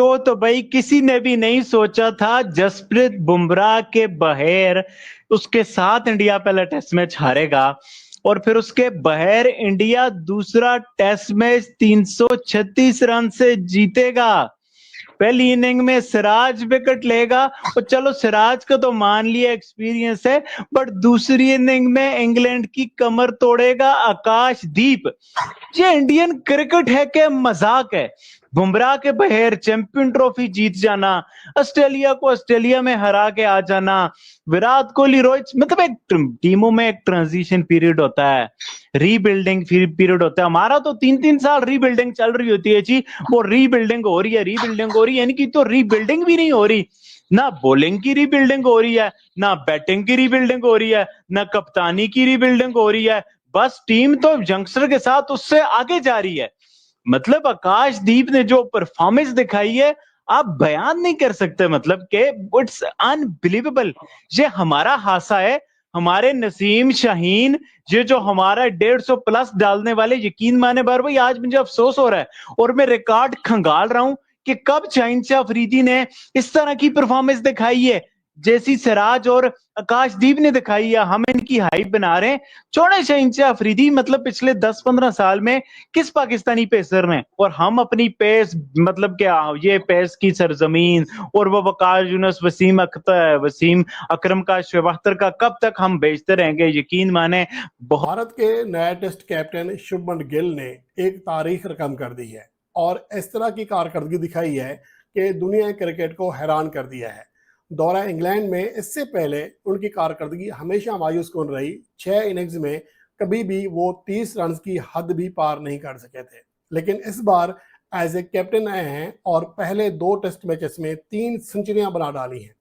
तो भाई किसी ने भी नहीं सोचा था जसप्रीत बुमराह के बगैर उसके साथ इंडिया पहला टेस्ट मैच हारेगा और फिर उसके बगैर इंडिया दूसरा टेस्ट मैच 336 रन से जीतेगा। पहली इनिंग में सिराज विकेट लेगा और चलो सिराज का तो मान लिया एक्सपीरियंस है, बट दूसरी इनिंग में इंग्लैंड की कमर तोड़ेगा आकाशदीप। ये इंडियन क्रिकेट है कि मजाक है? बुमराह के बगैर चैंपियन ट्रॉफी जीत जाना, ऑस्ट्रेलिया को ऑस्ट्रेलिया में हरा के आ जाना, विराट कोहली रोहित, मतलब एक टीमों में एक ट्रांजिशन पीरियड होता है, रीबिल्डिंग पीरियड होता है। हमारा तो 3-3 साल रीबिल्डिंग चल रही होती है जी, वो रीबिल्डिंग हो रही है, रीबिल्डिंग हो रही है, यानी कि तो रीबिल्डिंग भी नहीं हो रही। ना बॉलिंग की रीबिल्डिंग हो रही है, ना बैटिंग की रीबिल्डिंग हो रही है, ना कप्तानी की रीबिल्डिंग हो रही है। बस टीम तो यंगस्टर के साथ उससे आगे जा रही है। मतलब आकाशदीप ने जो परफॉर्मेंस दिखाई है आप बयान नहीं कर सकते, मतलब के इट्स अनबिलीवेबल। ये हमारा हासा है, हमारे नसीम शाहीन, ये जो हमारा 150 प्लस डालने वाले, यकीन माने बार भाई आज मुझे अफसोस हो रहा है और मैं रिकॉर्ड खंगाल रहा हूं कि कब शाहिन अफरीदी ने इस तरह की परफॉर्मेंस दिखाई है जैसी सिराज और आकाशदीप ने दिखाई है। हम इनकी हाइप बना रहे हैं। छोड़े शाहिन अफरीदी, मतलब पिछले 10-15 साल में किस पाकिस्तानी पेसर ने, और हम अपनी पेस, मतलब क्या ये पेस की सरजमीन और वो वकार यूनुस, वसीम अख्तर, वसीम अकरम का, शवाख्तर का कब तक हम बेचते रहेंगे? यकीन माने भारत के नए टेस्ट कैप्टन शुभमन गिल ने एक तारीख रकम कर दी है और इस तरह की कारकर्दगी दिखाई है कि दुनिया क्रिकेट को हैरान कर दिया है। दौरा इंग्लैंड में इससे पहले उनकी कारकर्दगी हमेशा मायूस कौन रही। 6 इनिंग्स में कभी भी वो 30 रन की हद भी पार नहीं कर सके थे, लेकिन इस बार एज ए कैप्टन आए हैं और पहले 2 टेस्ट मैचेस में 3 सेंचुरियां बना डाली हैं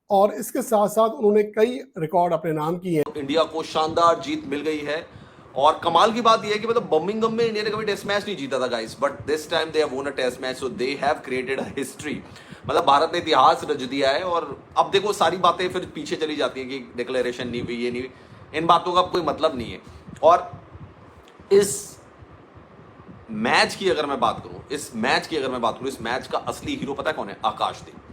और इसके साथ साथ उन्होंने कई रिकॉर्ड अपने नाम किए हैं। इंडिया को शानदार जीत मिल गई है और कमाल की बात यह है कि मतलब बर्मिंघम में इंडिया ने कभी टेस्ट मैच नहीं जीता था guys, but this time they have won a test match, so they have created a history. मतलब भारत ने इतिहास रच दिया है। और अब देखो सारी बातें फिर पीछे चली जाती हैं कि डिक्लेरेशन नहीं हुई, ये नहीं हुई, इन बातों का कोई मतलब नहीं है। और इस मैच की अगर मैं बात करूं, इस मैच का असली हीरो पता है कौन है? आकाशदीप।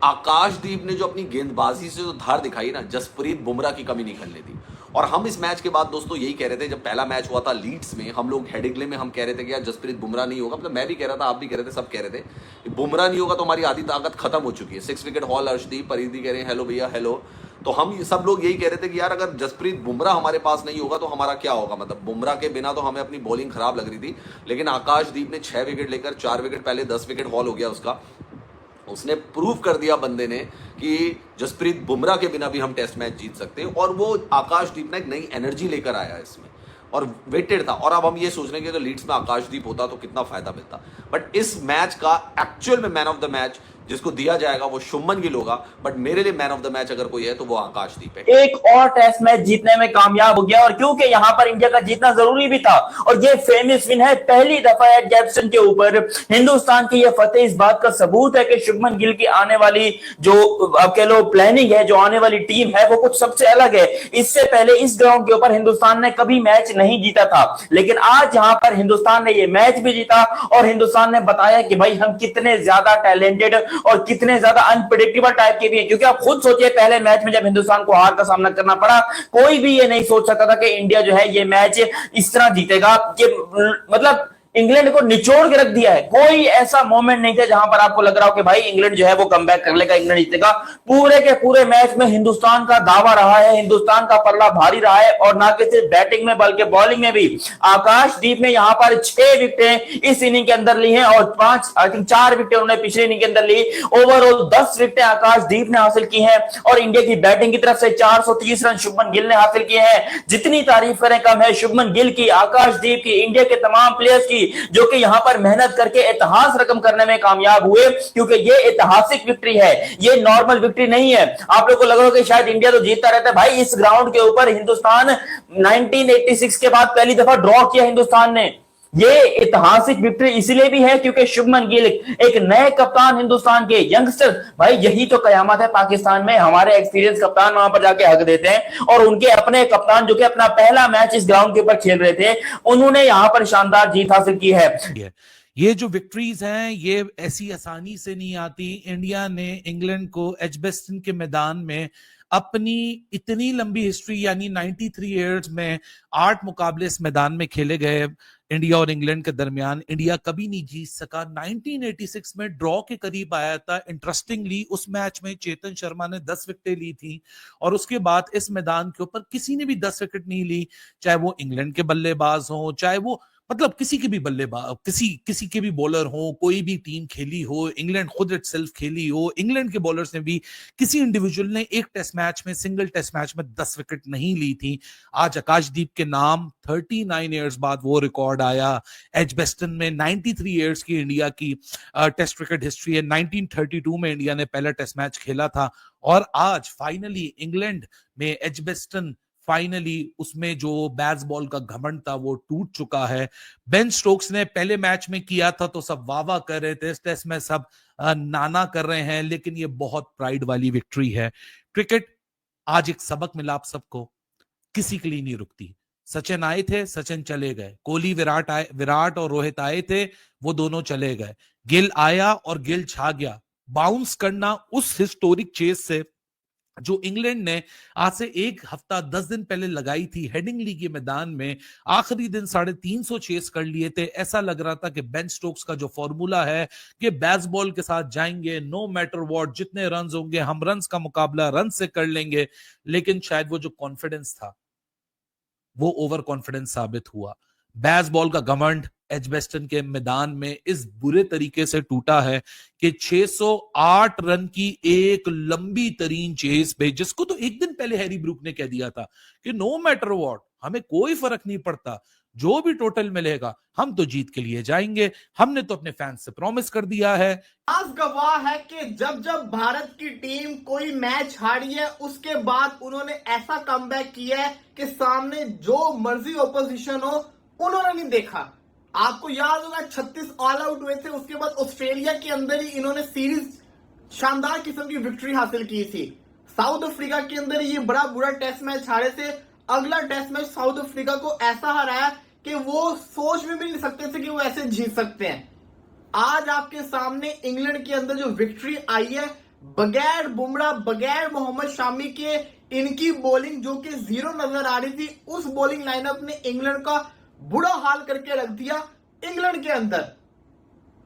आकाशदीप ने जो अपनी गेंदबाजी से जो धार दिखाई ना, जसप्रीत बुमराह की कमी नहीं करने दी। और हम इस मैच के बाद दोस्तों यही कह रहे थे, जब पहला मैच हुआ था लीड्स में, हम लोग हेडिंग्ले में हम कह रहे थे कि यार जसप्रीत बुमराह नहीं होगा, मतलब मैं भी कह रहा था, आप भी कह रहे थे, सब कह रहे थे बुमराह नहीं होगा तो हमारी आधी ताकत खत्म हो चुकी है। 6 विकेट हॉल, अर्शदीप परिधि कह रहे हैं हेलो भैया हेलो। तो हम सब लोग यही कह रहे थे कि यार अगर जसप्रीत बुमराह हमारे पास नहीं होगा तो हमारा क्या होगा, मतलब बुमराह के बिना तो हमें अपनी बॉलिंग खराब लग रही थी। लेकिन आकाशदीप ने 6 विकेट लेकर, 4 विकेट पहले 10 विकेट हॉल हो गया उसका, उसने प्रूव कर दिया बंदे ने कि जसप्रीत बुमराह के बिना भी हम टेस्ट मैच जीत सकते हैं। और वो आकाशदीप ने एक नई एनर्जी लेकर आया इसमें और वेटेड था। और अब हम ये सोच रहे हैं कि अगर लीड्स में आकाशदीप होता तो कितना फायदा मिलता। बट इस मैच का एक्चुअल में मैन ऑफ द मैच जिसको दिया जाएगा वो शुभमन गिल होगा, बट मेरे लिए मैन ऑफ द मैच अगर कोई है तो वो आकाशदीप है। एक और टेस्ट मैच जीतने में कामयाब हो गया और क्योंकि यहां पर इंडिया का जीतना जरूरी भी था और ये फेमस विन है, पहली दफा एड जैक्सन के ऊपर हिंदुस्तान की यह फतेह इस बात का सबूत है कि शुभमन गिल की आने वाली जो आप कह लो प्लानिंग है, जो आने वाली टीम है, वो कुछ सबसे अलग है। इससे पहले इस ग्राउंड के ऊपर हिंदुस्तान ने कभी मैच नहीं जीता था, लेकिन आज यहां पर हिंदुस्तान ने ये मैच भी जीता और हिंदुस्तान ने बताया कि भाई हम कितने ज्यादा टैलेंटेड और कितने ज्यादा अनप्रेडिक्टेबल टाइप के भी हैं। क्योंकि आप खुद सोचिए, पहले मैच में जब हिंदुस्तान को हार का सामना करना पड़ा, कोई भी ये नहीं सोच सकता था कि इंडिया जो है ये मैच इस तरह जीतेगा। ये मतलब इंग्लैंड को निचोड़ के रख दिया है। कोई ऐसा मोमेंट नहीं था जहां पर आपको लग रहा हो कि भाई इंग्लैंड जो है वो कमबैक कर लेगा, इंग्लैंड जीतेगा। पूरे के पूरे मैच में हिंदुस्तान का दावा रहा है, हिंदुस्तान का पल्ला भारी रहा है और ना कि सिर्फ बैटिंग में बल्कि बॉलिंग में भी। आकाशदीप ने यहां पर 6 विकेटें इस इनिंग के अंदर ली हैं और 4 विकेटें उन्होंने पिछले इनिंग के अंदर ली। ओवरऑल 10 विकेटें आकाशदीप ने हासिल की हैं और इंडिया की बैटिंग की तरफ से 430 रन शुभमन गिल ने हासिल किए हैं। जितनी तारीफ करें कम है शुभमन गिल की, आकाशदीप की, इंडिया के तमाम प्लेयर्स की, जो कि यहां पर मेहनत करके इतिहास रकम करने में कामयाब हुए। क्योंकि ये ऐतिहासिक विक्ट्री है, ये नॉर्मल विक्ट्री नहीं है। आप लोगों को लग रहा हो कि शायद इंडिया तो जीतता रहता है, भाई इस ग्राउंड के ऊपर हिंदुस्तान 1986 के बाद पहली दफा ड्रॉ किया हिंदुस्तान ने। ये ऐतिहासिक विक्ट्री इसलिए भी है क्योंकि शुभमन गिल एक नए कप्तान, हिंदुस्तान के यंगस्टर, भाई यही तो कयामत है पाकिस्तान में। हमारे एक्सपीरियंस कप्तान वहां पर जाके हक देते हैं और उनके अपने कप्तान जो कि अपना पहला मैच इस ग्राउंड के ऊपर खेल रहे थे, उन्होंने यहां पर शानदार जीत हासिल की है। ये जो विक्ट्रीज हैं ये ऐसी आसानी से नहीं आती। इंडिया ने इंग्लैंड को एजबेस्टन के मैदान में अपनी इतनी लंबी हिस्ट्री यानी 93 इयर्स में 8 मुकाबले इस मैदान में खेले गए इंडिया और इंग्लैंड के दरमियान, इंडिया कभी नहीं जीत सका। 1986 में ड्रॉ के करीब आया था। इंटरेस्टिंगली उस मैच में चेतन शर्मा ने 10 विकेटें ली थी और उसके बाद इस मैदान के ऊपर किसी ने भी 10 विकेट नहीं ली, चाहे वो इंग्लैंड के बल्लेबाज हो, चाहे वो मतलब किसी के भी बल्लेबाज, किसी के भी बॉलर हो, कोई भी टीम खेली हो, इंग्लैंड खुद इटसेल्फ खेली हो, इंग्लैंड के बॉलर्स ने भी, किसी इंडिविजुअल ने एक टेस्ट मैच में, सिंगल टेस्ट मैच में 10 विकेट नहीं ली थी। आज आकाशदीप के नाम 39 इयर्स बाद वो रिकॉर्ड आया। एजबेस्टन में 93 इयर्स की इंडिया की टेस्ट क्रिकेट हिस्ट्री है। 1932 में इंडिया ने पहला टेस्ट मैच खेला था और आज फाइनली इंग्लैंड में एजबेस्टन फाइनली उसमें जो बेसबॉल का घमंड था वो टूट चुका है। बेन स्टोक्स ने पहले मैच में किया था तो सब वाह वाह कर रहे थे, इस टेस्ट में सब नाना कर रहे हैं, लेकिन ये बहुत प्राइड वाली विक्ट्री है। क्रिकेट आज एक सबक मिला आप सबको, किसी के लिए नहीं रुकती। सचिन आए थे, सचिन चले गए, कोहली विराट और रोहित आए थे, वो दोनों चले गए, गिल आया और गिल छा गया। बाउंस करना उस हिस्टोरिक चेस से जो इंग्लैंड ने आज से 1 हफ्ता 10 दिन पहले लगाई थी हेडिंगली के मैदान में, आखिरी दिन 350 चेस कर लिए थे। ऐसा लग रहा था कि बेन स्टोक्स का जो फॉर्मूला है कि बेसबॉल के साथ जाएंगे, नो मैटर व्हाट, जितने रन्स होंगे हम रन्स का मुकाबला रन से कर लेंगे, लेकिन शायद वो जो कॉन्फिडेंस था वो ओवर कॉन्फिडेंस साबित हुआ। बेसबॉल का घमंड एजबेस्टन के मैदान में इस बुरे तरीके से टूटा है कि 608 रन की एक लंबी तरीन चेस पे, जिसको तो एक दिन पहले हैरी ब्रूक ने कह दिया था कि नो मैटर व्हाट, हमें कोई फर्क नहीं पड़ता, जो भी टोटल मिलेगा हम तो जीत के लिए जाएंगे, हमने तो अपने फैंस से प्रॉमिस कर दिया है। आज गवाह है कि जब जब भारत की टीम कोई मैच हारी है उसके बाद उन्होंने ऐसा कमबैक किया है कि सामने जो मर्जी ऑपोजिशन हो उन्होंने नहीं देखा। आपको याद होगा 36 ऑल आउट हुए थे, उसके बाद ऑस्ट्रेलिया के अंदर ही इन्होंने सीरीज शानदार किस्म की विक्ट्री हासिल की थी। साउथ अफ्रीका के अंदर ये बड़ा बुरा टेस्ट मैच हारे थे। अगला टेस्ट मैच साउथ अफ्रीका को ऐसा हराया कि वो सोच में भी नहीं सकते थे कि वो ऐसे जीत सकते हैं। आज आपके सामने इंग्लैंड के अंदर जो विक्ट्री आई है, बगैर बुमराह, बगैर मोहम्मद शामी के, इनकी बॉलिंग जो कि जीरो नजर आ रही थी, उस बॉलिंग लाइनअप ने इंग्लैंड का बुरा हाल करके रख दिया इंग्लैंड के अंदर।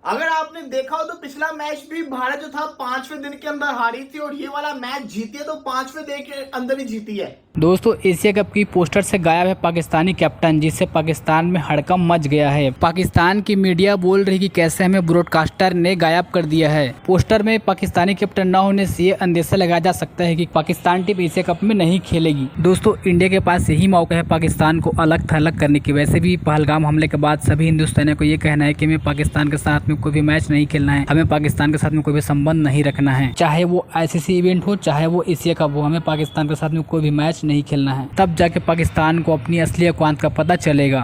अगर आपने देखा हो तो पिछला मैच भी भारत जो था 5वें दिन के अंदर हारी थी और ये वाला मैच जीती है तो 5वें दिन के अंदर ही जीती है। दोस्तों, एशिया कप की पोस्टर से गायब है पाकिस्तानी कैप्टन, जिससे पाकिस्तान में हड़कंप मच गया है। पाकिस्तान की मीडिया बोल रही कि कैसे हमें ब्रॉडकास्टर ने गायब कर दिया है। पोस्टर में पाकिस्तानी कैप्टन न होने से ये अंदेशा लगाया जा सकता है कि पाकिस्तान टीम एशिया कप में नहीं खेलेगी। दोस्तों, इंडिया के पास यही मौका है पाकिस्तान को अलग थलग करने की। वैसे भी पहलगाम हमले के बाद सभी हिंदुस्तानियों को ये कहना है कि हमें पाकिस्तान के साथ में कोई भी मैच नहीं खेलना है, हमें पाकिस्तान के साथ में कोई भी संबंध नहीं रखना है, चाहे वो ICC इवेंट हो, चाहे वो एशिया कप हो, हमें पाकिस्तान के साथ में कोई भी मैच नहीं खेलना है। तब जाके पाकिस्तान को अपनी असली औकात का पता चलेगा।